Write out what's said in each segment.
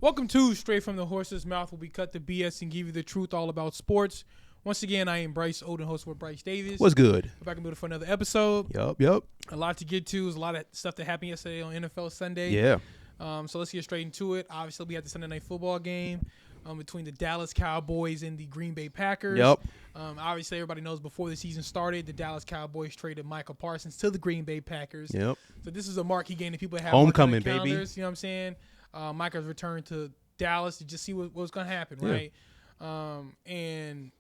Welcome to Straight from the Horse's Mouth, where we cut the BS and give you the truth all about sports. Once again, I am Bryce Oden, host with Bryce Davis. What's good? We're back in the for another episode. Yup. A lot to get to. There's a lot of stuff that happened yesterday on NFL Sunday. Yeah. So let's get straight into it. Obviously, we had the Sunday night football game between the Dallas Cowboys and the Green Bay Packers. Yep. Obviously, everybody knows before the season started, the Dallas Cowboys traded Michael Parsons to the Green Bay Packers. Yep. So this is a marquee game that people have Homecoming, baby. baby. You know what I'm saying? Michael's returned to Dallas to just see what was going to happen, right? And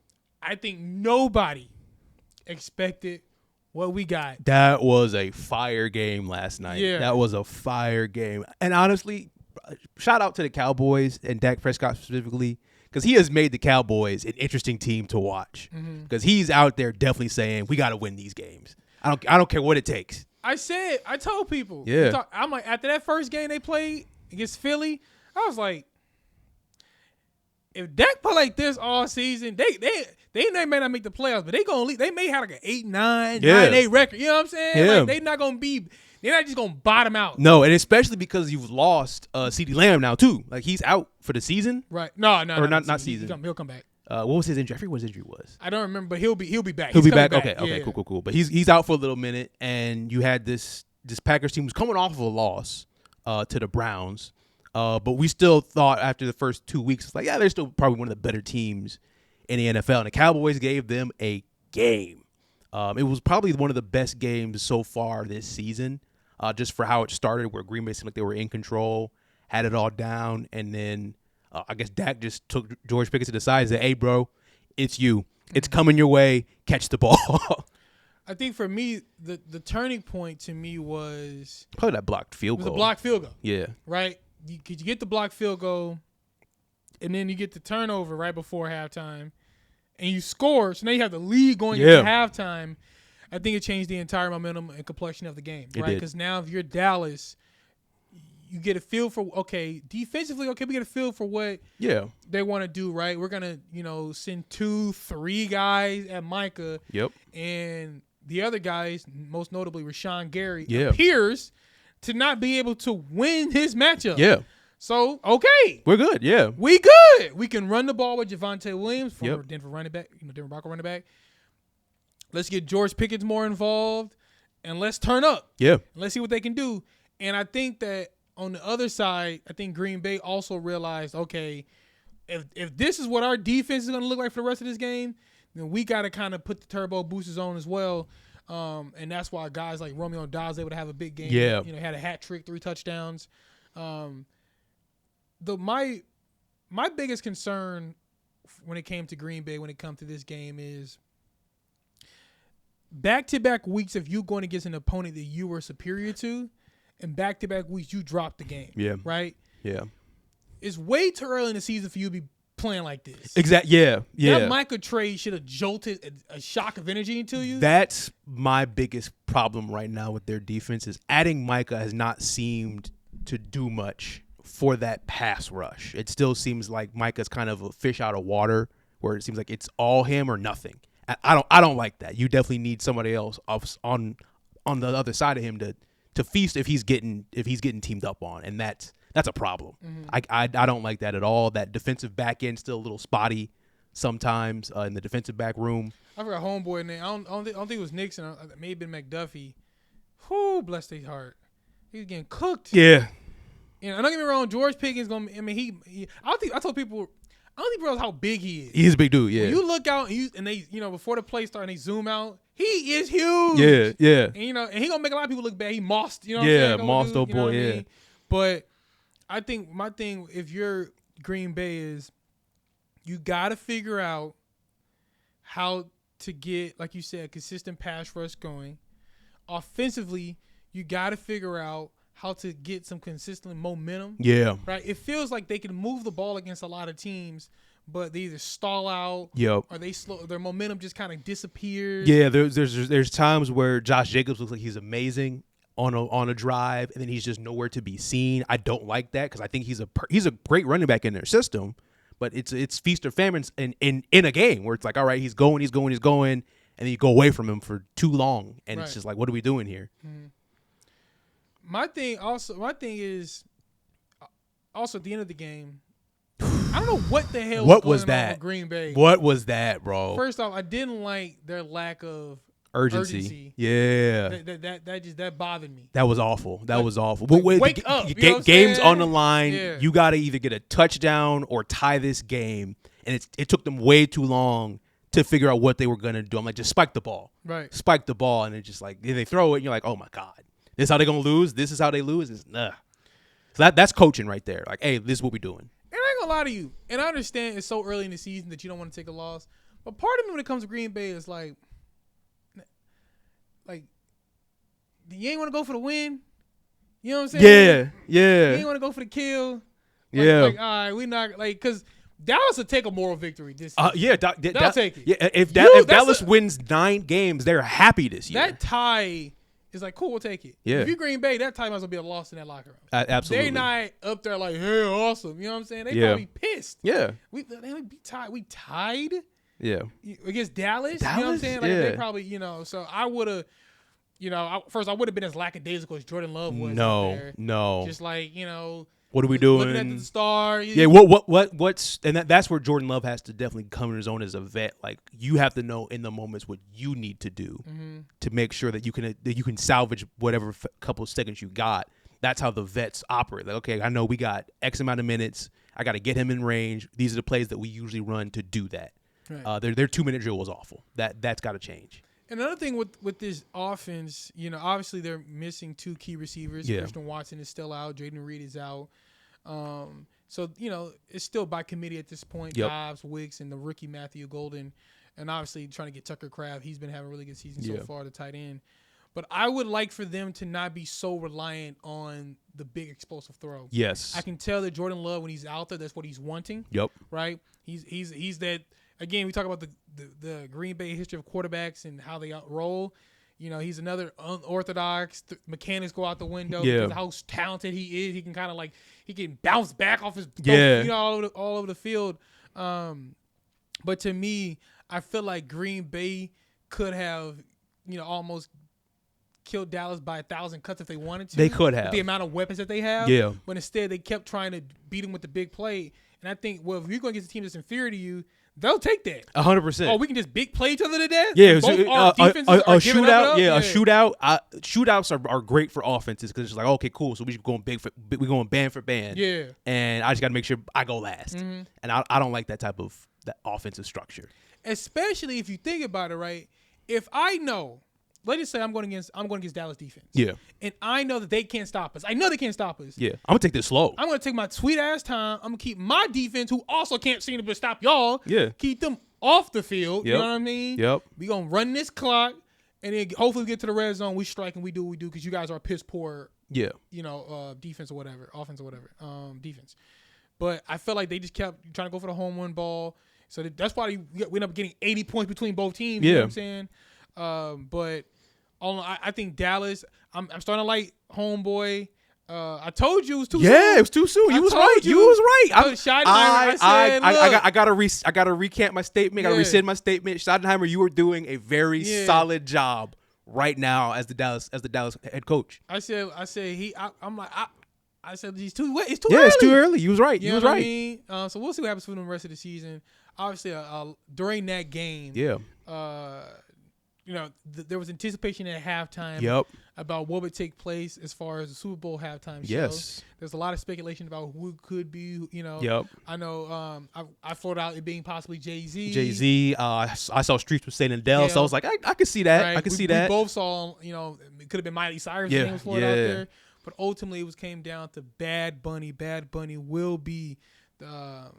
I think nobody expected what we got. That was a fire game last night. Yeah. That was a fire game. And honestly, shout out to the Cowboys and Dak Prescott specifically, because he has made the Cowboys an interesting team to watch. Because he's out there definitely saying, we got to win these games. I don't care what it takes. I told people. Yeah. I'm like, after that first game they played against Philly, I was like, if Dak play like this all season, they may not make the playoffs, but they may have like an 8-9, 9-8 record. You know what I'm saying? Yeah. Like they're not just gonna bottom out. No, and especially because you've lost CeeDee Lamb now too. Like he's out for the season. Right. No, not season. He'll come back. What was his injury? I forget what his injury was. I don't remember, but he'll be back. He'll be back. Back. Okay. Yeah. Cool. But he's out for a little minute, and you had this Packers team was coming off of a loss to the Browns. But we still thought after the first 2 weeks, it's like, yeah, they're still probably one of the better teams in the NFL. And the Cowboys gave them a game. It was probably one of the best games so far this season, just for how it started, where Green Bay seemed like they were in control, had it all down. And then I guess Dak just took George Pickens to the side and said, hey, bro, it's you. It's coming your way. Catch the ball. I think for me, the turning point to me was Probably that blocked field goal. a blocked field goal. Yeah. Right? You get the blocked field goal, and then you get the turnover right before halftime, and you score. So now you have the lead going into halftime. I think it changed the entire momentum and complexion of the game, right? Because now if you're Dallas, you get a feel for, okay, defensively, okay, we get a feel for what they want to do, right? We're going to, send 2-3 guys at Micah. Yep. And the other guys, most notably Rashawn Gary, Yeah. appears to not be able to win his matchup. Yeah. So, okay. We're good. Yeah. We good. We can run the ball with Javonte Williams, former Denver running back, Denver Bronco running back. Let's get George Pickens more involved, and let's turn up. Yeah. Let's see what they can do. And I think that on the other side, I think Green Bay also realized, okay, if this is what our defense is going to look like for the rest of this game, then we got to kind of put the turbo boosters on as well. And that's why guys like Romeo Dobbs able to have a big game. Yeah. Had a hat trick, 3 touchdowns. My biggest concern when it came to Green Bay, when it comes to this game, is back-to-back weeks of you going against an opponent that you were superior to, and back-to-back weeks you dropped the game. Yeah. Right? Yeah. It's way too early in the season for you to be playing like this. Exactly. Yeah. That Michael Trae should have jolted a shock of energy into you. That's my biggest problem right now with their defense is adding Micah has not seemed to do much for that pass rush. It still seems like Micah's kind of a fish out of water, where it seems like it's all him or nothing. I don't like that. You definitely need somebody else on the other side of him to feast if he's getting teamed up on, and that's a problem. I don't like that at all. That defensive back end still a little spotty sometimes in the defensive back room. I forgot homeboy name. I don't think it was Nixon. It may have been McDuffie. Whoo, bless his heart. He was getting cooked. Yeah. Don't get me wrong. George Pickens gonna. I mean, I told people. I don't think realize how big he is. He's a big dude. Yeah. When you look out and they, before the play start and they zoom out, he is huge. Yeah. Yeah. And and he gonna make a lot of people look bad. He mossed. Mossed old boy. Yeah. I mean? But I think my thing, if you're Green Bay, is you got to figure out how to get, like you said, consistent pass rush going. Offensively, you got to figure out how to get some consistent momentum. Yeah. Right? It feels like they can move the ball against a lot of teams, but they either stall out or they slow. Their momentum just kind of disappears. Yeah, there's times where Josh Jacobs looks like he's amazing on a drive, and then he's just nowhere to be seen. I don't like that because I think he's a great running back in their system, but it's feast or famine in a game where it's like, all right, he's going, and then you go away from him for too long, and It's just like, what are we doing here? Mm-hmm. My thing is, also at the end of the game, I don't know what the hell What was was going on that? with Green Bay. What was that, bro? First off, I didn't like their lack of urgency. Yeah. That bothered me. That was awful. That was awful. Like, wake up. You know what I'm game's saying? on the line. Yeah. You got to either get a touchdown or tie this game. And it took them way too long to figure out what they were going to do. I'm like, just spike the ball. Right. Spike the ball. And it's just like, they throw it. And you're like, oh, my God. This is how they're going to lose? This is how they lose? So that's coaching right there. Like, hey, this is what we're doing. And I ain't going to lie to you. And I understand it's so early in the season that you don't want to take a loss. But part of me when it comes to Green Bay is like, you ain't want to go for the win? You know what I'm saying? Yeah. You ain't want to go for the kill? Yeah. Like, all right, we not, like, because Dallas will take a moral victory this season. Yeah. They'll take it. Yeah, if Dallas wins 9 games, they're happy this year. That tie is like, cool, we'll take it. Yeah. If you Green Bay, that tie might as well be a loss in that locker room. Absolutely. They're not up there like, hey, awesome. You know what I'm saying? They probably pissed. Yeah. They would be tied. We tied? Yeah. Against Dallas? You know what I'm saying? Like, they probably, so I would have, first I would have been as lackadaisical as Jordan Love was. No. Just like, what are we doing? Looking at the star. Yeah, what's and that's where Jordan Love has to definitely come in his own as a vet. Like, you have to know in the moments what you need to do to make sure that you can salvage whatever couple of seconds you got. That's how the vets operate. Like, okay, I know we got X amount of minutes. I got to get him in range. These are the plays that we usually run to do that. Right. Their 2-minute drill was awful. That's got to change. Another thing with this offense, obviously they're missing 2 key receivers. Yeah. Christian Watson is still out. Jaden Reed is out. So, it's still by committee at this point. Yep. Dobbs, Wicks, and the rookie Matthew Golden. And obviously trying to get Tucker Kraft. He's been having a really good season so far, the tight end. But I would like for them to not be so reliant on the big explosive throw. Yes. I can tell that Jordan Love, when he's out there, that's what he's wanting. Yep. Right? He's that. Again, we talk about the Green Bay history of quarterbacks and how they roll. He's another unorthodox. Mechanics go out the window because of how talented he is. He can kind of he can bounce back off his all over the field. But to me, I feel like Green Bay could have almost killed Dallas by 1,000 cuts if they wanted to. They could have. With the amount of weapons that they have. Yeah. But instead, they kept trying to beat him with the big play. And I think, if you're going to get a team that's inferior to you, they'll take that. 100%. Oh, we can just big play each other to death? Yeah, a shootout. A shootout. Shootouts are great for offenses because it's like, okay, cool. So we're going band for band. Yeah. And I just got to make sure I go last. Mm-hmm. And I don't like that type of that offensive structure. Especially if you think about it, right? If I know, let's just say I'm going against Dallas defense. Yeah. And I know that they can't stop us. I know they can't stop us. Yeah. I'm going to take this slow. I'm going to take my sweet ass time. I'm going to keep my defense, who also can't seem to stop y'all. Yeah. Keep them off the field. Yep. You know what I mean? Yep. We going to run this clock, and then hopefully we get to the red zone. We strike and we do what we do because you guys are piss poor. Yeah. Defense or whatever. Offense or whatever. Defense. But I felt like they just kept trying to go for the home run ball. So that's why we end up getting 80 points between both teams. You know what I'm saying? But I think Dallas, I'm starting to like homeboy. I told you it was too soon. Yeah, it was too soon. You was right. I gotta recant my statement. I gotta rescind my statement. Schottenheimer, you are doing a very solid job right now as the Dallas head coach. I said he's too wet. It's too early. Yeah, it's too early. You was right. You was right. I mean? So we'll see what happens for them the rest of the season. Obviously, during that game, there was anticipation at halftime about what would take place as far as the Super Bowl halftime show. Yes. There's a lot of speculation about who could be, I know I floated out it being possibly Jay-Z. I saw Streets with St. Adele, so I was like, I could see that. Right. I could see that. We both saw, it could have been Miley Cyrus. Name was floated out there. But ultimately, it came down to Bad Bunny. Bad Bunny will be the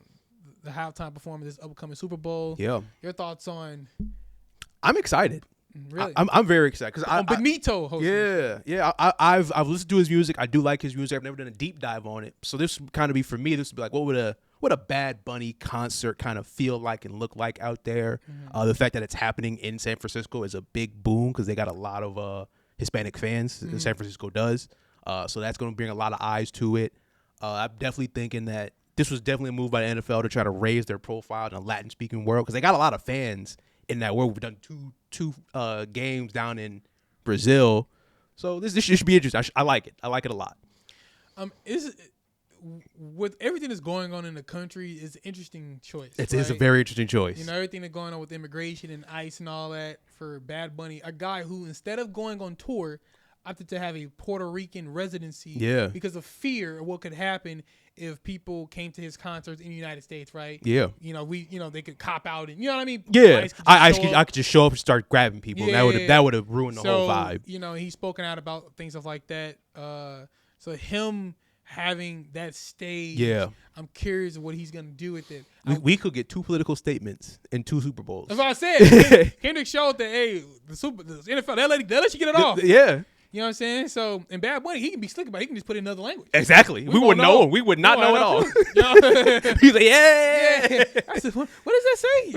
halftime performer of this upcoming Super Bowl. Yeah. Your thoughts on? I'm excited. Really? I'm very excited because Benito hosting. Yeah. I've listened to his music. I do like his music. I've never done a deep dive on it. So this would kind of be for me. This would be like, what a Bad Bunny concert kind of feel like and look like out there. Mm-hmm. The fact that it's happening in San Francisco is a big boom because they got a lot of Hispanic fans. Mm-hmm. San Francisco does. So that's going to bring a lot of eyes to it. I'm definitely thinking that this was definitely a move by the NFL to try to raise their profile in a Latin-speaking world because they got a lot of fans in that world. We've done two games down in Brazil. So this should be interesting. I like it. I like it a lot. with everything that's going on in the country, is an interesting choice. It is a very interesting choice. You know, everything that's going on with immigration and ICE and all that for Bad Bunny, a guy who, instead of going on tour, opted to have a Puerto Rican residency because of fear of what could happen if people came to his concerts in the United States, right? Yeah. You know, they could cop out and, you know what I mean? Yeah. I could just show up and start grabbing people. Yeah. That would have ruined the whole vibe. You know, he's spoken out about things of like that. So him having that stage, I'm curious what he's going to do with it. We could get 2 political statements in 2 Super Bowls. That's what I said. Kendrick showed that, hey, the NFL, they'll let you get it off. Yeah. You know what I'm saying? So, in Bad Bunny, he can be slick about it. He can just put it in another language. Exactly. We wouldn't know. We would not know at all. He's like, yeah. I said, what does that say?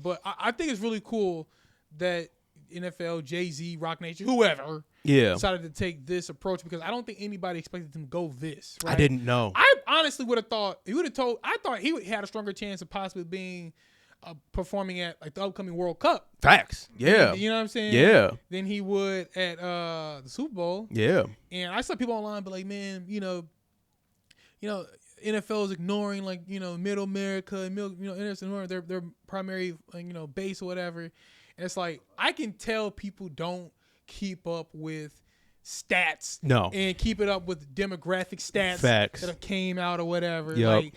But I think it's really cool that NFL, Jay-Z, Rock Nation, whoever, decided to take this approach, because I don't think anybody expected him to go this. Right? I didn't know. I honestly would have thought, I thought he had a stronger chance of possibly being performing at like the upcoming World Cup. Facts. Yeah. You know what I'm saying? Yeah. Than he would at the Super Bowl. Yeah. And I saw people online be like, man, NFL is ignoring like, middle America and ignoring their primary base or whatever. And it's like, I can tell people don't keep up with stats. No. And keep it up with demographic stats Facts. that have came out or whatever. Yep. Like,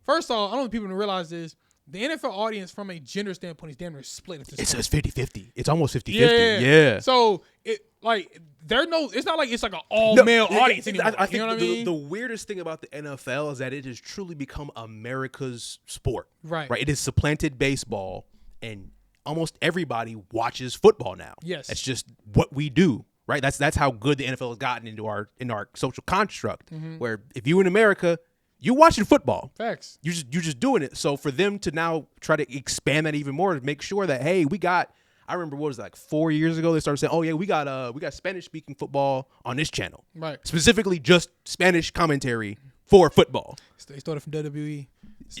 first of all, I don't want people to realize this. The NFL audience, from a gender standpoint, is damn near split. It's 50-50. It's almost 50-50. Yeah. So it's not like it's like an all-male audience anymore. I think you know what I mean? The weirdest thing about the NFL is that it has truly become America's sport. Right. It has supplanted baseball, and almost everybody watches football now. Yes. That's just what we do. Right. That's how good the NFL has gotten into our social construct. Mm-hmm. Where if you in America, you watching football. Facts. You're just doing it. So for them to now try to expand that even more, to make sure that, hey, I remember what was it, like 4 years ago, they started saying, oh yeah, we got Spanish speaking football on this channel. Right. Specifically just Spanish commentary for football. They started from WWE,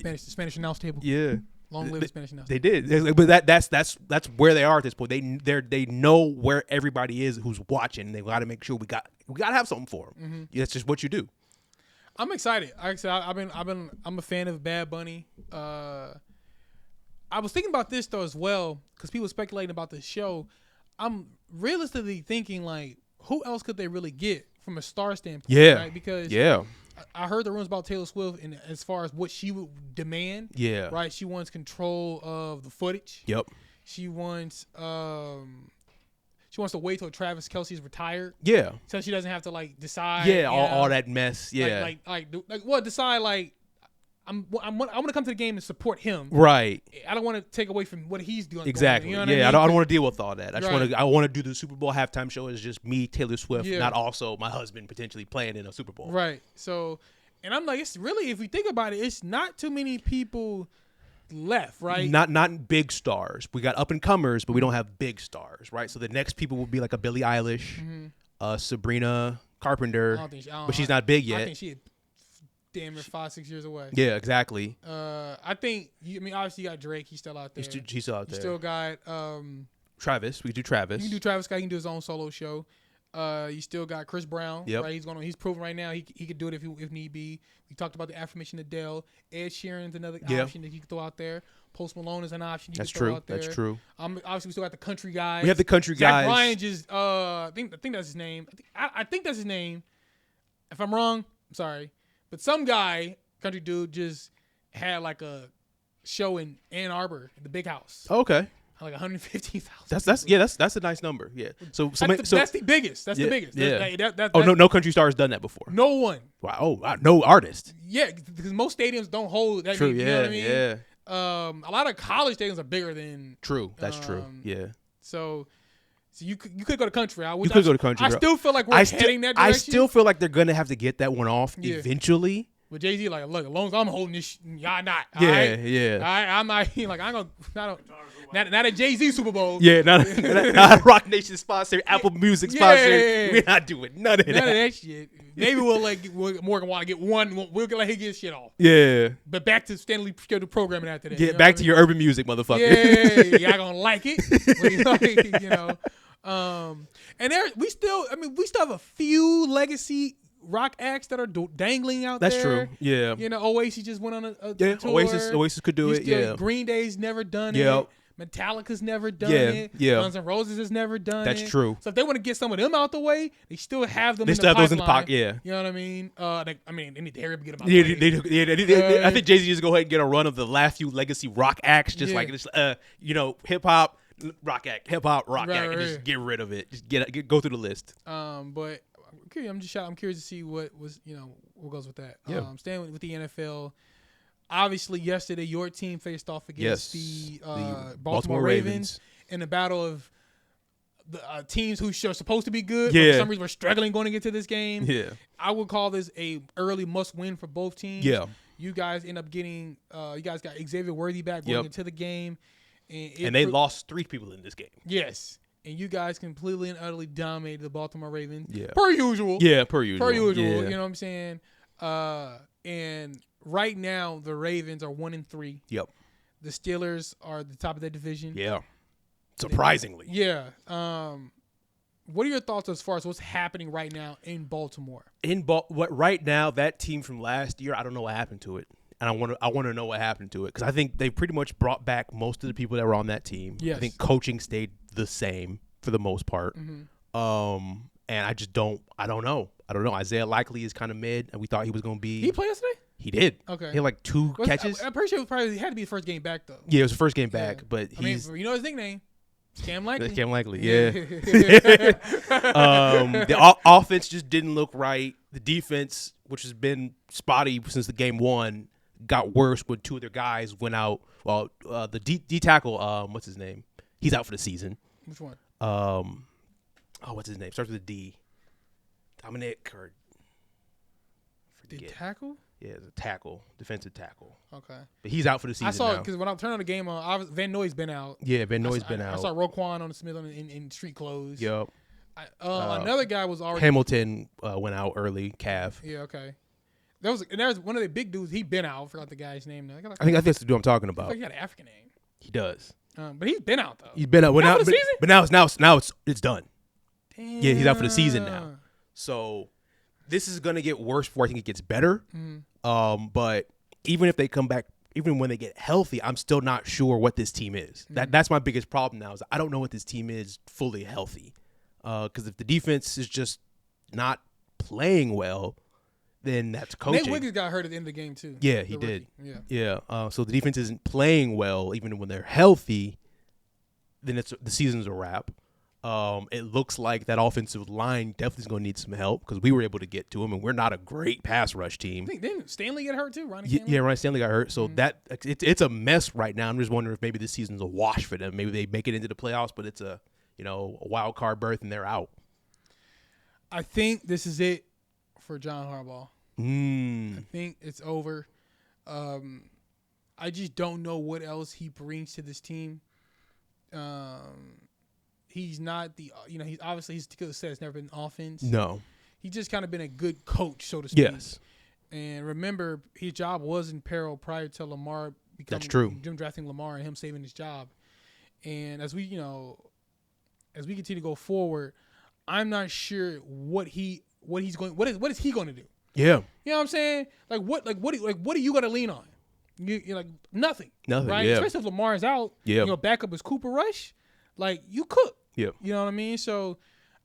the Spanish announce table. Yeah. Long live the Spanish announce table. They did. But that's where they are at this point. They know where everybody is who's watching. They got to make sure we got to have something for them. Mm-hmm. That's just what you do. I'm excited. Like I said, I'm a fan of Bad Bunny. I was thinking about this though as well, because people speculating about the show. I'm realistically thinking, like, who else could they really get from a star standpoint? Yeah. Right? Because I heard the rumors about Taylor Swift, and as far as what she would demand. Yeah. Right. She wants control of the footage. Yep. She wants to wait till Travis Kelce's retired. Yeah. So she doesn't have to like decide. Yeah, all that mess. Yeah. Decide like I'm going to come to the game and support him. Right. I don't want to take away from what he's doing. Exactly. You know I mean? I don't want to deal with all that. I want to do the Super Bowl halftime show as just me, Taylor Swift, not also my husband potentially playing in a Super Bowl. Right. So, and I'm like, it's really, if we think about it, it's not too many people left, right? Not big stars. We got up and comers, but we don't have big stars, right? So the next people will be like a Billie Eilish, Sabrina Carpenter, but she's not big yet. I think she damn near 5-6 years away. Yeah, exactly. I think obviously you got Drake. He's still out there. He's still out there. You still got Travis. We do Travis. You can do Travis Scott. He can do his own solo show. You still got Chris Brown. Yep. Right? He's proven right now he could do it if need be. We talked about the affirmation Adele. Ed Sheeran's another option that you can throw out there. Post Malone is an option you can throw out there. That's true. Obviously we still got the country guys. We have the country guys. Zach Bryan just I think that's his name. I think that's his name. If I'm wrong, I'm sorry. But some guy, country dude, just had like a show in Ann Arbor at the Big House. Okay. Like 115,000. That's a nice number. Yeah. So that's the biggest. That's the biggest. Yeah. No country star has done that before. No one. Wow. Oh, no artist. Yeah, because most stadiums don't hold that. True. You know what I mean? Yeah. A lot of college stadiums are bigger than. True. That's true. Yeah. So you could go to country. You could go to country. I still feel like we're heading that direction. I still feel like they're gonna have to get that one off eventually. But Jay-Z, like, look, as long as I'm holding this, y'all not. Yeah, right? yeah. I'm not, like, I'm going to, not a Jay-Z Super Bowl. Yeah, not a Rock Nation sponsor, Apple Music sponsor. Yeah. We're not doing none of that shit. Maybe Morgan want to get one. We'll let him get shit off. Yeah. But back to Stanley scheduled programming after that. Get back to your urban music, motherfucker. Yeah, y'all going to like it. And we still have a few legacy rock acts that are dangling out That's there. true. Yeah. You know, Oasis just went on a Yeah, tour. Oasis could do it. Yeah. Green Day's never done Yep. it. Metallica's never done Yeah, it. yeah. Guns N' Roses has never done it. That's true. So if they want to get some of them out the way, they still have them. They in still the have those in the pipeline. pocket. Yeah. You know what I mean? They need to hurry up and get them out Yeah, the way. they, I think Jay-Z just go ahead and get a run of the last few legacy rock acts, just like this, hip hop, rock act, hip hop, rock act, and just get rid of it. Just go through the list. But I'm curious to see what goes with that. Yeah. Staying with the NFL. Obviously, yesterday your team faced off against the Baltimore Ravens in a battle of the teams who are supposed to be good. Yeah. But for some reason, we're struggling going to get to this game. Yeah. I would call this a early must-win for both teams. Yeah. You guys end up getting you guys got Xavier Worthy back going into the game. And they lost 3 people in this game. Yes. And you guys completely and utterly dominated the Baltimore Ravens. Yeah. Per usual. Yeah, per usual. Yeah. You know what I'm saying? And right now, the Ravens are 1-3. Yep. The Steelers are at the top of their division. Yeah. Surprisingly. Yeah. What are your thoughts as far as what's happening right now in Baltimore? Right now, that team from last year, I don't know what happened to it. And I want to know what happened to it because I think they pretty much brought back most of the people that were on that team. Yes. I think coaching stayed the same for the most part. Mm-hmm. And I don't know. Isaiah Likely is kind of mid, and we thought he was going to be. He played yesterday? He did. Okay. He had like 2 catches. I'm pretty sure it had to be the first game back, though. Yeah, it was the first game back, but he's. You know his nickname? Scam Likely. Scam Likely, yeah. The offense just didn't look right. The defense, which has been spotty since the game 1, got worse when 2 of their guys went out. Well, the D tackle, what's his name? He's out for the season. Which one? What's his name? Starts with a D. Dominic or The tackle? Yeah, the tackle, defensive tackle. Okay. But he's out for the season. I saw now. because when I turned on the game on, Van Noy's been out. Yeah, Van Noy's been out. I saw Roquan on the Smith in street clothes. Yep. Another guy was already. Hamilton went out early, calf. Yeah, okay. There was one of the big dudes. He been out. I forgot the guy's name now. I think that's what I'm talking I about. think he got an African name. He does. But he's been out though. He's been out. For the season? But now it's done. Damn. Yeah, he's out for the season now. So this is gonna get worse before I think it gets better. But even if they come back, even when they get healthy, I'm still not sure what this team is. That's my biggest problem now is I don't know what this team is fully healthy. Because if the defense is just not playing well, then that's coaching. Nate Wiggins got hurt at the end of the game too. Yeah, he did. Yeah. Yeah. So the defense isn't playing well, even when they're healthy. Then the season's a wrap. It looks like that offensive line definitely is going to need some help because we were able to get to him, and we're not a great pass rush team. Didn't Stanley get hurt too? Ronnie Stanley? Yeah, Ryan Stanley got hurt. So it's a mess right now. I'm just wondering if maybe this season's a wash for them. Maybe they make it into the playoffs, but it's a wild card berth and they're out. I think this is it for John Harbaugh. I think it's over. I just don't know what else he brings to this team. He's not he's obviously his skill set has never been offense. No. He's just kind of been a good coach, so to speak. Yes. And remember, his job was in peril prior to Lamar becoming. That's true. Them drafting Lamar and him saving his job. And as we continue to go forward, I'm not sure what is he going to do? Yeah. You know what I'm saying? What are you going to lean on? You're like nothing. Nothing. Right? Yeah. Especially if Lamar's out. Yeah. Backup is Cooper Rush. You cook. Yeah. You know what I mean? So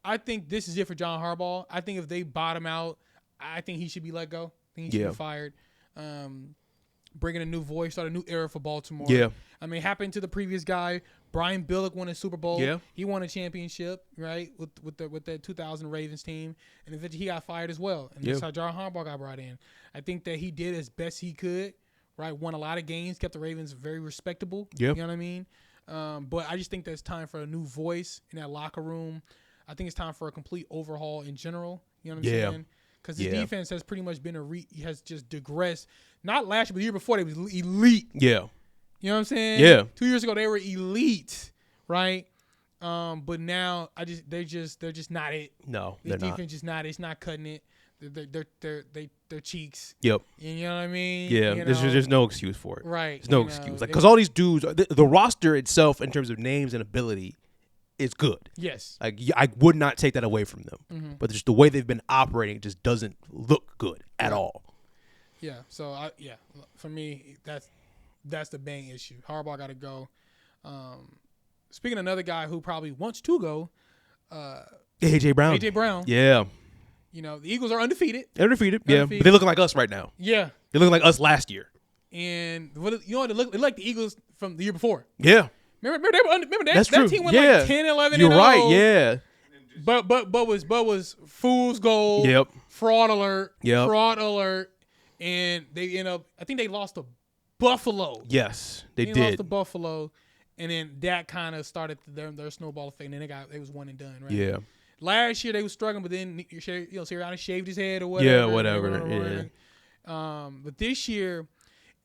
I think this is it for John Harbaugh. I think if they bottom out, I think he should be let go. I think he should be fired. Bringing a new voice, start a new era for Baltimore. Yeah. I mean, happened to the previous guy. Brian Billick won a Super Bowl. Yeah. He won a championship, right, with the 2000 Ravens team, and eventually he got fired as well. And that's how John Harbaugh got brought in. I think that he did as best he could, right? Won a lot of games, kept the Ravens very respectable. Yeah. You know what I mean? But I just think that it's time for a new voice in that locker room. I think it's time for a complete overhaul in general. You know what I'm saying? Because the defense has pretty much been has just digressed. Not last year, but the year before, they was elite. Yeah. You know what I'm saying? Yeah. 2 years ago, they were elite, right? But now they're just not it. No, the defense just not. It's not cutting it. Their cheeks. Yep. You know what I mean? Yeah. There's no excuse for it. Right. There's no excuse. Because all these dudes, the roster itself, in terms of names and ability, is good. Yes. Like I would not take that away from them. But just the way they've been operating just doesn't look good at all. Yeah. So for me, that's the main issue. Harbaugh got to go. Speaking of another guy who probably wants to go, AJ Brown. AJ Brown. Yeah. You know, the Eagles are undefeated. They're undefeated. Yeah. But they're looking like us right now. Yeah. They're looking like us last year. And they look like the Eagles from the year before. Yeah. Remember that? That's that true. team went like 10, 11, You're and right. 0. Yeah. But was fool's gold. Yep. Fraud alert. Yep. Fraud alert. And they end up. I think they lost to Buffalo. Yes, they did. Lost to Buffalo, and then that kind of started their snowball effect. And then they was one and done. Right. Yeah. Last year they was struggling, but then Sirianni shaved his head or whatever. Yeah, whatever. Yeah. But this year,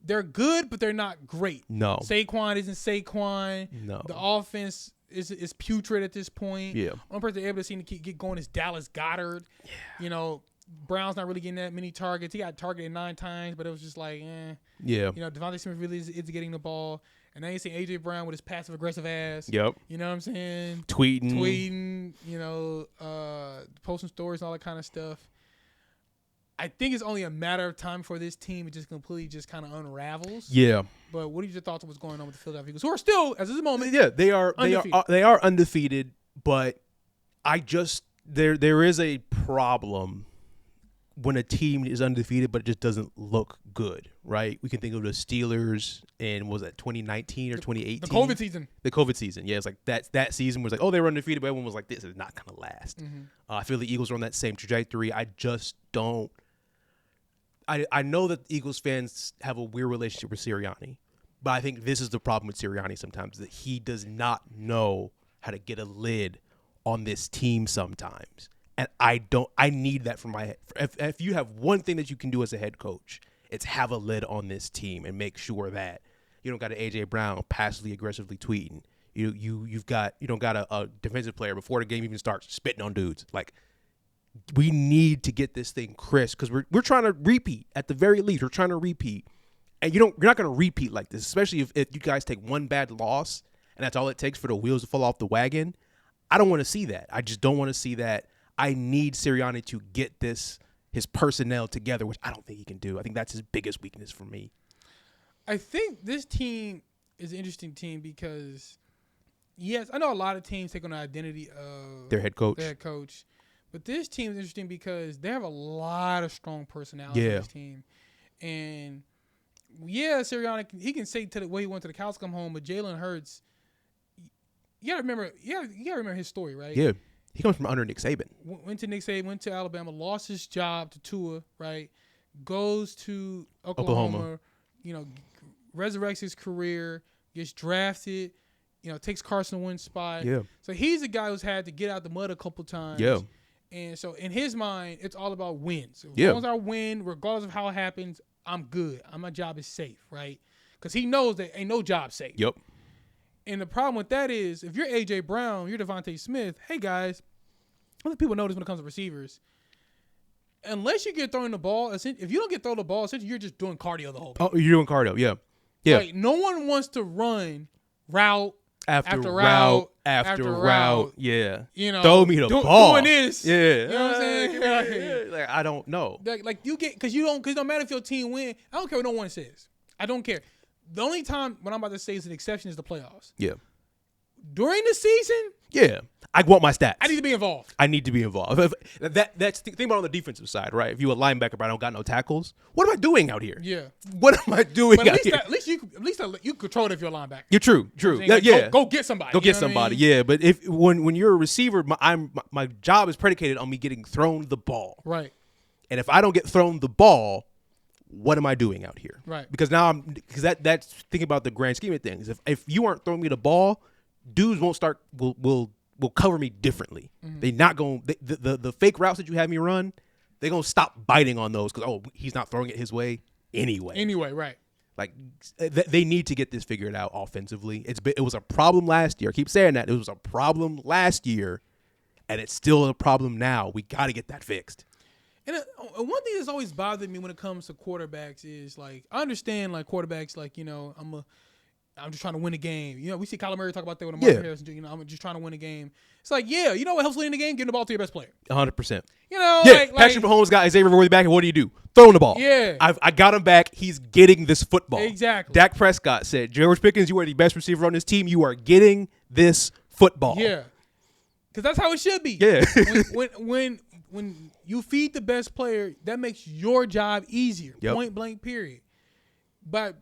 they're good, but they're not great. No. Saquon isn't Saquon. No. The offense is putrid at this point. Yeah. One person they're able to seem to get going is Dallas Goedert. Yeah. You know, Brown's not really getting that many targets. He got targeted 9 times, but it was just like, Yeah. You know, Devontae Smith really is getting the ball. And now you see A.J. Brown with his passive-aggressive ass. Yep. You know what I'm saying? Tweeting, you know, posting stories and all that kind of stuff. I think it's only a matter of time before this team just completely just kind of unravels. Yeah. But what are your thoughts on what's going on with the Philadelphia Eagles, who are still, as of this moment, they are undefeated, but there is a problem when a team is undefeated, but it just doesn't look good, right? We can think of the Steelers in, was that 2019 or 2018? The COVID season. The COVID season, yeah. It's like that season was like, oh, they were undefeated, but everyone was like, this is not going to last. I feel the Eagles are on that same trajectory. I just don't. I know that Eagles fans have a weird relationship with Sirianni, but I think this is the problem with Sirianni sometimes, that he does not know how to get a lid on this team sometimes. And I need that from my head. If you have one thing that you can do as a head coach, it's have a lid on this team and make sure that you don't got an A.J. Brown passively aggressively tweeting. You don't got a defensive player before the game even starts spitting on dudes. Like, we need to get this thing crisp because we're trying to repeat at the very least. We're trying to repeat, and you're not going to repeat like this, especially if you guys take one bad loss and that's all it takes for the wheels to fall off the wagon. I don't want to see that. I just don't want to see that. I need Sirianni to get his personnel together, which I don't think he can do. I think that's his biggest weakness for me. I think this team is an interesting team because, yes, I know a lot of teams take on the identity of their head coach. But this team is interesting because they have a lot of strong personality on this team. And, Sirianni, he can say to the way he went to the cows come home, but Jalen Hurts, you got to remember his story, right? Yeah. He comes from under Nick Saban. Went to Nick Saban, went to Alabama, lost his job to Tua, right? Goes to Oklahoma. You know, resurrects his career, gets drafted, takes Carson Wentz's spot. Yeah. So he's a guy who's had to get out the mud a couple times. Yeah. And so in his mind, it's all about wins. As long as I win, regardless of how it happens, I'm good. My job is safe, right? Because he knows that ain't no job safe. Yep. And the problem with that is, if you're A.J. Brown, you're Devontae Smith, hey, guys, I think people notice when it comes to receivers, unless you get thrown the ball, if you don't get thrown the ball, essentially you're just doing cardio the whole game. Oh, you're doing cardio, yeah. Yeah. Like, no one wants to run route after route. Yeah. Throw me the ball. Doing this. Yeah. You know what I'm saying? Like, I don't know. Like you get, because it don't matter if your team win. I don't care what no one says. I don't care. The only time what I'm about to say is an exception is the playoffs. Yeah. During the season, yeah, I want my stats. I need to be involved. That's think about on the defensive side, right? If you're a linebacker but I don't got no tackles, what am I doing out here? Yeah. What am I doing out here? At least you control it if you're a linebacker. You're true. Like, go get somebody. Go get somebody. I mean? Yeah, but if when you're a receiver, my job is predicated on me getting thrown the ball. Right. And if I don't get thrown the ball, what am I doing out here? Right. Because now that's thinking about the grand scheme of things. If you aren't throwing me the ball, dudes will cover me differently. Mm-hmm. They not going the fake routes that you have me run, they're gonna stop biting on those because he's not throwing it his way anyway. Right. Like they need to get this figured out offensively. It was a problem last year. I keep saying that it was a problem last year, and it's still a problem now. We got to get that fixed. And one thing that's always bothered me when it comes to quarterbacks is, like, I understand, like, quarterbacks, like, I'm just trying to win a game. You know, we see Kyler Murray talk about that with Marvin Harrison. You know, I'm just trying to win a game. It's like, yeah, you know what helps win the game? Giving the ball to your best player. 100%. You know, Patrick Mahomes got Xavier Worthy back, and what do? Throwing the ball. Yeah. I got him back. He's getting this football. Exactly. Dak Prescott said, George Pickens, you are the best receiver on this team. You are getting this football. Yeah. Because that's how it should be. Yeah. when you feed the best player, that makes your job easier. Yep. Point blank, period. But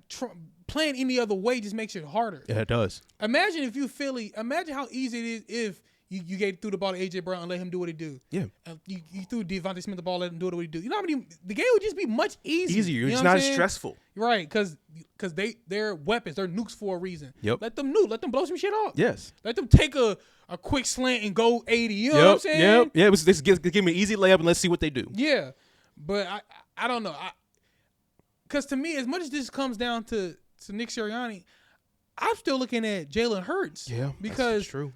playing any other way just makes it harder. Yeah, it does. Imagine if you Philly. Imagine how easy it is if you threw the ball to A.J. Brown and let him do what he do. Yeah. You threw Devontae Smith the ball, let him do what he do. You know how many? The game would just be much easier. Easier. You It's know not what I'm as saying? stressful. Right, because they're weapons. They're nukes for a reason. Yep. Let them nuke. Let them blow some shit up. Yes. Let them take a quick slant and go 80. You know what I'm saying? Yep. Yeah. This give me an easy layup and let's see what they do. Yeah. But I don't know. Because to me, as much as this comes down to Nick Sirianni, I'm still looking at Jalen Hurts. Yeah. Because that's true.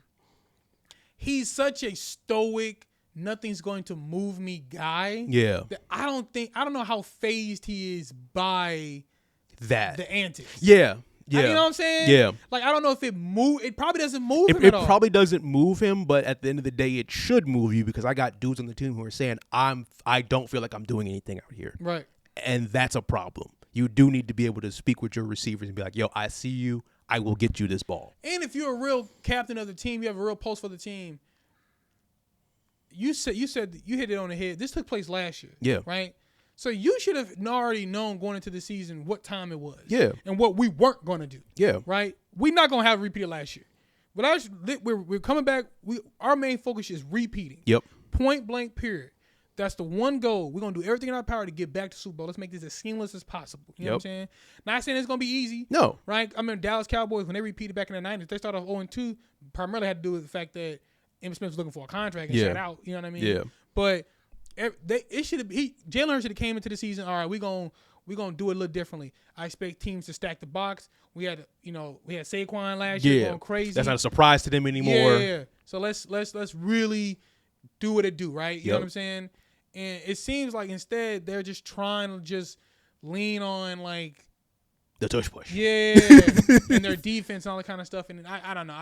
He's such a stoic, nothing's going to move me guy. Yeah. That I don't know how phased he is by the antics. Yeah. Yeah. You know what I'm saying? Yeah. Like, I don't know if it probably doesn't move him It at all. probably doesn't move him, but at the end of the day, it should move you because I got dudes on the team who are saying, I don't feel like I'm doing anything out here. Right. And that's a problem. You do need to be able to speak with your receivers and be like, yo, I see you. I will get you this ball. And if you're a real captain of the team, you have a real pulse for the team. You said you hit it on the head. This took place last year. Yeah. Right? So you should have already known going into the season what time it was. Yeah. And what we weren't going to do. Yeah. Right? We're not going to have a repeat of last year. But we're coming back. Our main focus is repeating. Yep. Point blank, period. That's the one goal. We're going to do everything in our power to get back to Super Bowl. Let's make this as seamless as possible. You know what I'm saying? Not saying it's going to be easy. No. Right? I mean, Dallas Cowboys, when they repeated back in the 90s, they started off 0-2, primarily had to do with the fact that Emmitt Smith was looking for a contract and sat out. You know what I mean? Yeah. But Jalen Hurts should have came into the season, all right, we're going to do it a little differently. I expect teams to stack the box. We had Saquon last year going crazy. That's not a surprise to them anymore. Yeah. So let's really do what it do, right? You know what I'm saying? And it seems like instead they're just trying to just lean on like the tush push. Yeah. And their defense and all that kind of stuff. And I don't know.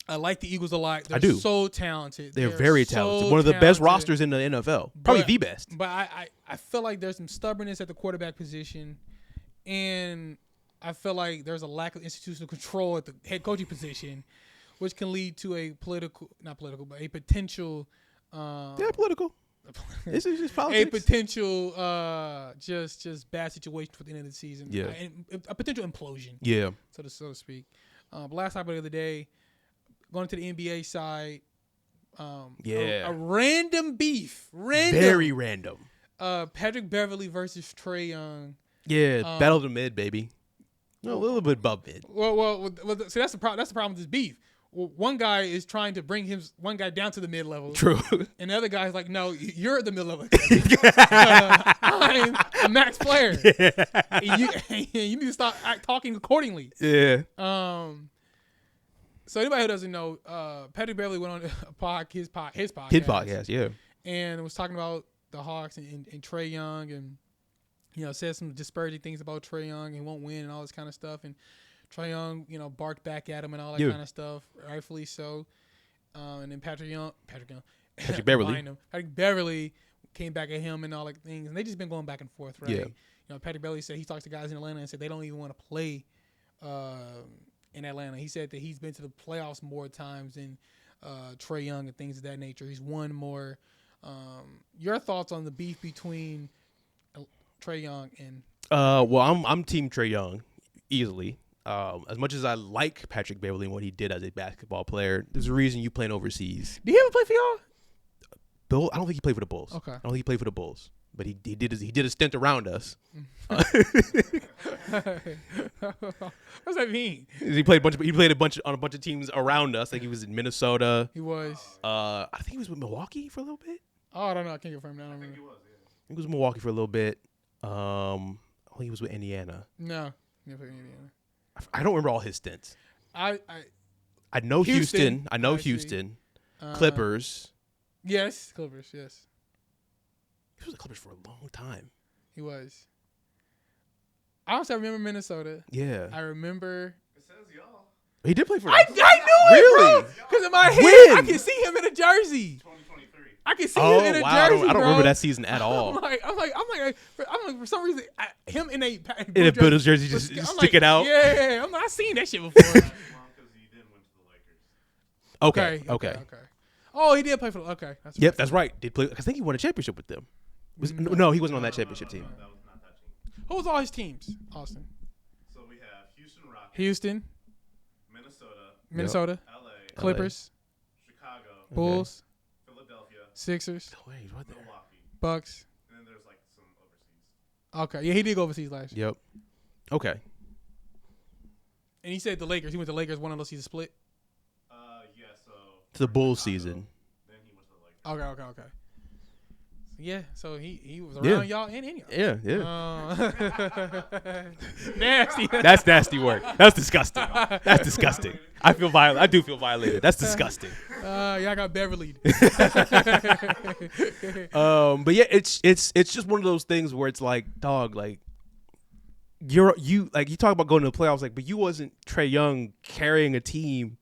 I like the Eagles a lot. They're I do. So talented. They're very talented. One of the best rosters in the NFL. Probably the best. But I feel like there's some stubbornness at the quarterback position. And I feel like there's a lack of institutional control at the head coaching position, which can lead to a potential political. This is just politics. A potential just bad situation for the end of the season. Yeah. A potential implosion. Yeah. So to speak. Last topic of the day, going to the NBA side. A random beef. Very random. Patrick Beverley versus Trae Young. Yeah, battle of the mid, baby. A little bit above mid. Well, so that's the problem. That's the problem with this beef. Well, one guy is trying to bring one guy down to the mid level. True. And the other guy is like, no, you're at the mid level. I'm a max player. Yeah. You need to stop talking accordingly. Yeah. So anybody who doesn't know, Patrick Beverley went on his podcast. His podcast, yeah. And was talking about the Hawks and Trae Young and, said some disparaging things about Trae Young and won't win and all this kind of stuff. And Trae Young, barked back at him and all that kind of stuff, rightfully so. And then Patrick Beverley came back at him and all that things. And they just been going back and forth, right? Yeah. Patrick Beverley said he talks to guys in Atlanta and said they don't even want to play in Atlanta. He said that he's been to the playoffs more times than Trae Young and things of that nature. He's won more. Your thoughts on the beef between Trae Young and? Well, I'm Team Trae Young, easily. As much as I like Patrick Beverley and what he did as a basketball player, there's a reason you playing overseas. Did he ever play for y'all? I don't think he played for the Bulls. Okay. I don't think he played for the Bulls, but he did a stint around us. What does that mean? He played on a bunch of teams around us. Like he was in Minnesota. He was. I think he was with Milwaukee for a little bit. Oh, I don't know. I can't confirm that. I think he was. Yeah. He was with Milwaukee for a little bit. I think he was with Indiana. No, he never played in Indiana. I don't remember all his stints. I know Houston. I know Houston. Clippers. Yes, Clippers. Yes. He was with the Clippers for a long time. He was. I also remember Minnesota. Yeah. I remember. It says y'all. He did play for I them. knew it, Really? bro. Because in my head, When? I can see him in a jersey. 2023. I can see him in a jersey, I don't bro. remember that season at all. I'm like, for some reason, him in a Bills jersey just sticking out. Yeah, I'm like, I seen that shit before. Because he then went to the Lakers. Okay. Oh, he did play for. Okay. Yep, that's right. Did play? I think he won a championship with them. No, he wasn't on that championship team. That was not that team. Who was all his teams? Austin, So we have Houston Rockets, Houston, Minnesota, LA, Clippers, Chicago, Bulls, Philadelphia, Sixers, Wait, what there? Milwaukee, Bucks. and then there's like some overseas. Okay, yeah, he did go overseas last year. Yep. Okay. And he said the Lakers. He went to the Lakers. One of those seasons split. Yeah, so To the Bulls season. then he went to the Lakers. Okay. Yeah, so he was Yeah. around y'all and in y'all. Yeah. Nasty. That's nasty work. That's disgusting. That's disgusting. I feel violated. I do feel violated. That's disgusting. Y'all got Beverley. But yeah, it's just one of those things where it's like, dog, like you talk about going to the playoffs, like, but you wasn't Trae Young carrying a team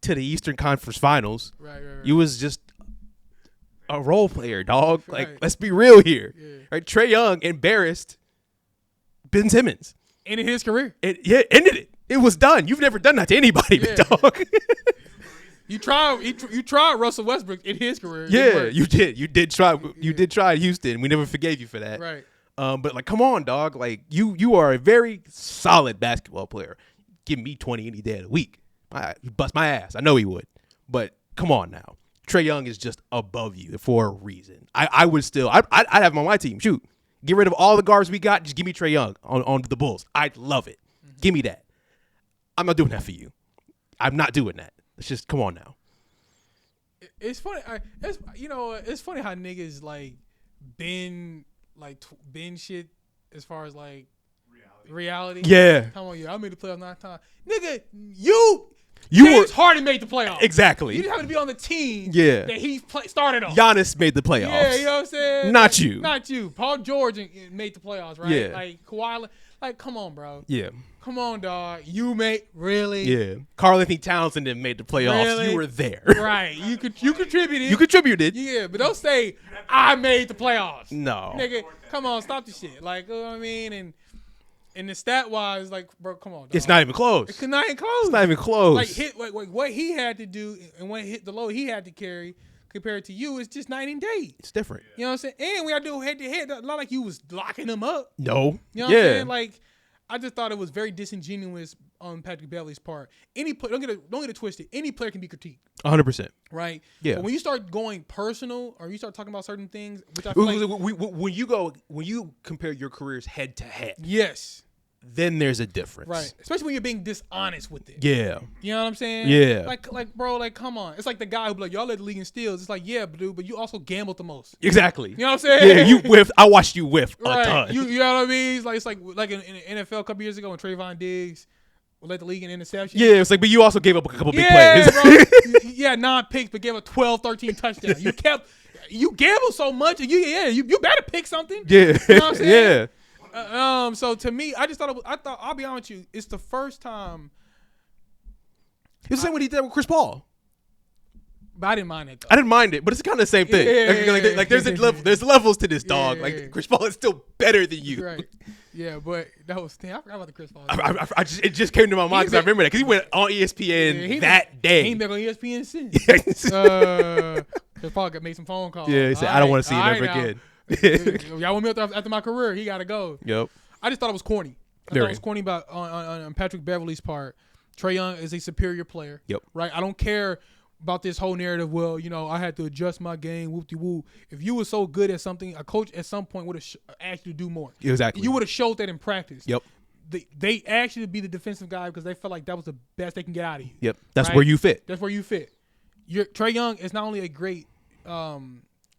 to the Eastern Conference Finals. Right. You was just a role player, dog. Like, Right. let's be real here. Yeah. Right? Trae Young embarrassed Ben Simmons. Ended his career. It ended it. It was done. You've never done that to anybody, Yeah. dog. You tried Russell Westbrook in his career. It didn't Yeah, work. you did. You did try. You did try at Houston. We never forgave you for that. Right. But like, come on, dog. Like, you are a very solid basketball player. Give me 20 any day of the week. You bust my ass. I know he would. But come on now. Trae Young is just above you for a reason. I would still. I'd have him on my team. Shoot. Get rid of all the guards we got. Just give me Trae Young on the Bulls. I'd love it. Mm-hmm. Give me that. I'm not doing that for you. I'm not doing that. Let's just come on now. It's funny. It's funny how niggas like bend shit as far as like reality. Yeah. Come on, I made the playoffs 9 times. Nigga, you were James Harden made the playoffs. exactly. You didn't have to be on the team. Yeah. That he started on. Giannis made the playoffs. Yeah, you know what I'm saying? Not you. Not you. Paul George made the playoffs, right? Yeah. Like Kawhi. Like, come on, bro. Yeah. Come on, dog. You really? Yeah. Karl Anthony Towns didn't made the playoffs. Really? You were there. Right. You contributed. You contributed. Yeah, but don't say I made the playoffs. No. Nigga, come on, stop the shit. Like, you know what I mean? And the stat wise, like, bro, come on, dog. It's not even close. It's not even close. It's not even close. Like what he had to do and what hit the load he had to carry compared to you is just night and day. It's different. You know what I'm saying? And we got to do head to head. Not like you was locking him up. No. You know what I'm saying? Like, I just thought it was very disingenuous on Patrick Beverley's part. Any player, don't get it twisted. Any player can be critiqued. 100%. Right? Yeah. But when you start going personal or you start talking about certain things, which I feel like, when you compare your careers head to head, yes, then there's a difference. right. Especially when you're being dishonest with it. Yeah. You know what I'm saying? Yeah. Like, bro, like, come on. It's like the guy who be like, y'all led the league in steals. It's like, yeah, dude, but you also gambled the most. Exactly. You know what I'm saying? Yeah, you whiffed. I watched you whiff a Right. ton. You know what I mean? It's like in the NFL a couple years ago when Trayvon Diggs led the league in interceptions. Yeah, it's like, but you also gave up a couple big Yeah, plays. bro. Yeah, 9 picks, but gave up 12, 13 touchdowns. You gambled so much, and you better pick something. Yeah. You know what I'm saying? Yeah. So to me, I just thought I'll be honest with you, it's the first time. It's the same what he did with Chris Paul. But I didn't mind it though. I didn't mind it, but it's kind of the same thing. Yeah. Like there's levels to this, dog. Yeah. Like Chris Paul is still better than you. Right. Yeah, but that was I forgot about the Chris Paul. It just came to my mind because I remember that because he went on ESPN that day. He ain't been on ESPN since. Chris Paul made some phone calls. Yeah, he said, I don't want to see him ever again. Y'all want me after my career? He got to go. Yep. I just thought it was corny. I thought it was corny about on Patrick Beverley's part. Trae Young is a superior player. Yep. Right? I don't care about this whole narrative. Well, I had to adjust my game. Whoop-de-woo. If you were so good at something, a coach at some point would have asked you to do more. Exactly. You would have showed that in practice. Yep. They asked you to be the defensive guy because they felt like that was the best they can get out of you. Yep. That's right? where you fit. That's where you fit. Trae Young is not only a great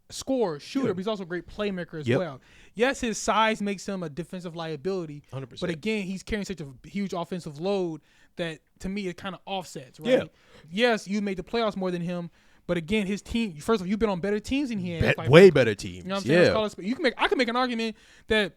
scorer, shooter, but he's also a great playmaker as well. Yes, his size makes him a defensive liability. 100%. But again, he's carrying such a huge offensive load that to me it kind of offsets, right? Yeah. Yes, you made the playoffs more than him, but again, his team. First of all, you've been on better teams than he has. Way better teams. You know what I'm saying? I can make an argument that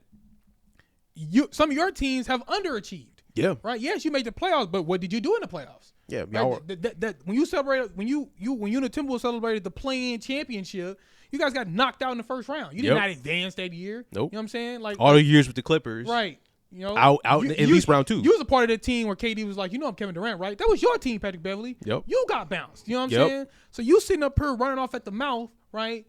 some of your teams have underachieved. Yeah. Right. Yes, you made the playoffs, but what did you do in the playoffs? Yeah. Right? That when you celebrated, when you and the Timberwolves celebrated the play-in championship, you guys got knocked out in the first round. You did not advance that year. Nope. You know what I'm saying? Like all the years with the Clippers. Right. You know, out at least round 2. You was a part of the team where KD was like, I'm Kevin Durant, right? That was your team, Patrick Beverley. Yep. You got bounced. You know what I'm saying? So you sitting up here running off at the mouth, right?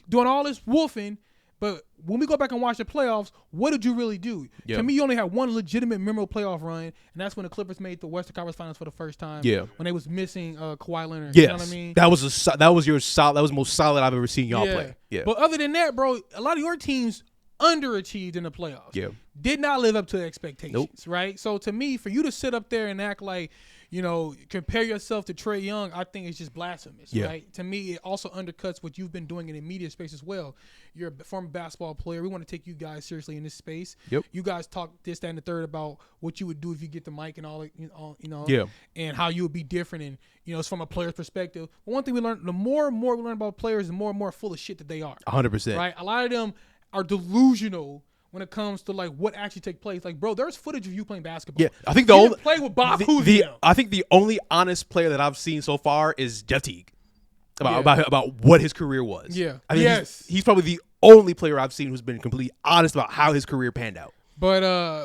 Doing all this wolfing. But when we go back and watch the playoffs, what did you really do? Yeah. To me, you only had one legitimate memorable playoff run, and that's when the Clippers made the Western Conference Finals for the first time. Yeah. When they was missing Kawhi Leonard. Yes. You know what I mean? That was the most solid I've ever seen y'all play. Yeah. But other than that, bro, a lot of your teams underachieved in the playoffs. Yeah. Did not live up to expectations. Nope. Right? So to me, for you to sit up there and act like, compare yourself to Trae Young, I think it's just blasphemous. Yeah. Right? To me, it also undercuts what you've been doing in the media space as well. You're a former basketball player. We want to take you guys seriously in this space. Yep. You guys talk this, that, and the third about what you would do if you get the mic and all, Yeah. and how you would be different. And, it's from a player's perspective. But one thing we learn, the more and more we learn about players, the more and more full of shit that they are. 100%. Right? A lot of them are delusional when it comes to like what actually take place. Like, bro, there's footage of you playing basketball. Yeah, I think you didn't play with Bob Cousy. I think the only honest player that I've seen so far is Jeff Teague about what his career was. Yeah. I mean, he's probably the only player I've seen who's been completely honest about how his career panned out. But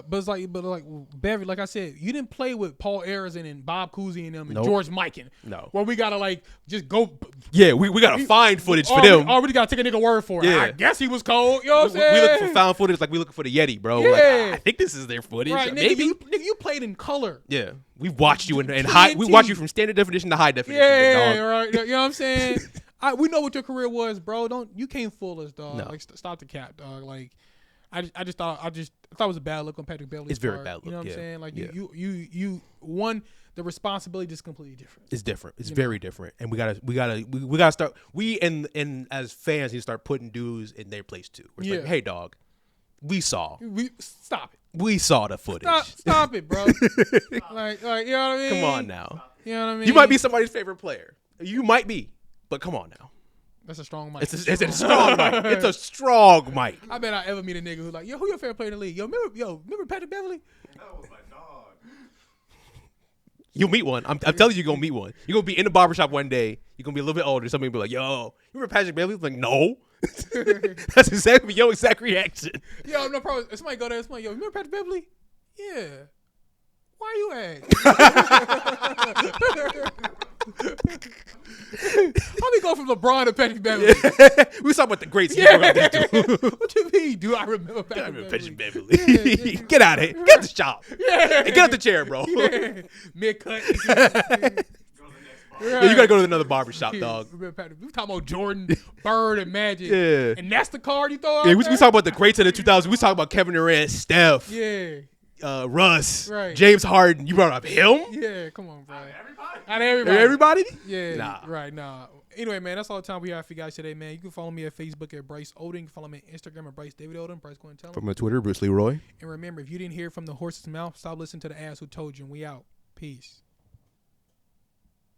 like Beverly, like I said, you didn't play with Paul Arizin and Bob Cousy and them and George Mikan. No. Where we gotta like just go. Yeah, we gotta find footage for them. We gotta take a nigga word for it. Yeah. I guess he was cold. You know what I'm saying? We looking for found footage like we looking for the Yeti, bro. Yeah. Like, I think this is their footage. Right, Maybe. nigga, you played in color. Yeah. We watched you in high. We watched you from standard definition to high definition. Yeah, right. You know what I'm saying? We know what your career was, bro. You can't fool us, dog. No. Like stop the cap, dog. Like I thought it was a bad look on Patrick Beverley's It's very part. bad look. You know what I'm yeah. saying? Like yeah. you won the responsibility just completely different. It's different. It's very different, and we gotta start. We and as fans need to start putting dudes in their place too. We're like, hey, dog, we saw. Stop it. We saw the footage. Stop it, bro. like you know what I mean? Come on now. You know what I mean? You might be somebody's favorite player. You might be, but come on now. That's a strong mic. It's a strong mic. It's a strong mic. I bet I ever meet a nigga who's like, who your favorite player in the league? Remember Patrick Beverley? That was my dog. You'll meet one. I'm telling you, you're gonna meet one. You're gonna be in the barbershop one day. You're gonna be a little bit older. Somebody will be like, yo, you remember Patrick Beverley? I'm like, no. That's exactly your exact reaction. Yo, no problem. Somebody go there. Somebody, remember Patrick Beverley? Yeah. Why you at? How we go from LeBron to Patrick Beverley? We was talking about the greats. Yeah. What you mean? Do I remember Patrick Beverley? Yeah. Get out of here. Get out the shop. Yeah. Hey, get out the chair, bro. Yeah. Mid-cut. Yeah, you gotta go to another barbershop, dog. We talking about Jordan, Bird, and Magic. Yeah. And that's the card you throw out Yeah, we there? talking about the greats of the 2000s. We talking about Kevin Durant, Steph, Yeah. Russ, Right. James Harden. You brought up him? Yeah, come on, bro. Everybody? Not everybody. Everybody? Yeah. Nah. Right, nah. Anyway, man, that's all the time we have for you guys today, man. You can follow me at Facebook at Bryce Odin. You can follow me on Instagram at Bryce David Odin. Bryce, go and tell him. From my Twitter, Bruce Leroy. And remember, if you didn't hear from the horse's mouth, stop listening to the ass who told you. And we out. Peace.